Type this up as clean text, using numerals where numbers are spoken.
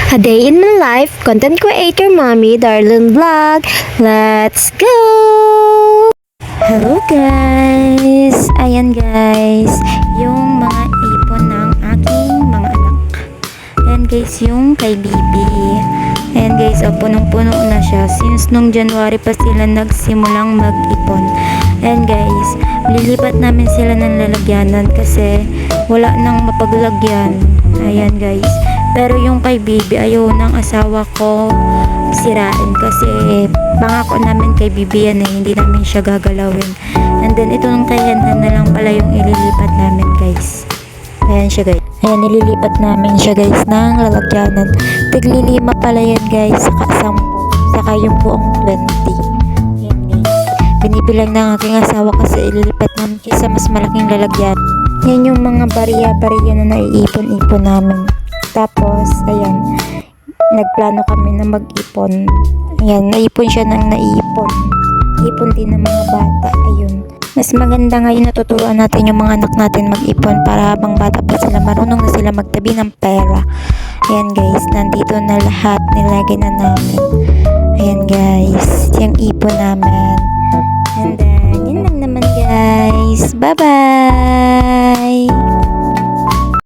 A day in my life, content creator mommy, Darlene Vlog. Let's go! Hello guys! Ayan guys, yung mga ipon ng aking mga anak. Ayan guys, yung kay Bibi. Ayan guys, punong-puno na siya. Since nung January pa sila nagsimulang mag-ipon. Ayan guys, lilipat namin sila ng lalagyanan kasi wala nang mapaglagyan. Ayan guys. Pero yung kay Bibi, ayaw ng asawa ko sirain kasi pangako namin kay Bibi yan hindi namin siya gagalawin. And then ito nung kay Henhan na lang pala yung ililipat namin guys. Ayan siya guys. Ayan, nililipat namin siya guys ng lalagyanan. Tiglilima pala yan guys, saka 10, saka yung buong 20. Ayan guys. Binibilang ng aking asawa kasi ililipat namin sa mas malaking lalagyan. Yan yung mga bariya-bariya na naiipon-ipon namin. Tapos, ayan, nagplano kami na mag-ipon. Ayan, naipon siya ng naipon. Ipon din ng mga bata, ayun. Mas maganda ngayon natuturuan natin yung mga anak natin mag-ipon para habang bata pa sila, marunong na sila magtabi ng pera. Ayan guys, nandito na lahat, nilagay na namin. Ayan guys, yung ipon namin. And then, yun lang naman guys. Bye-bye!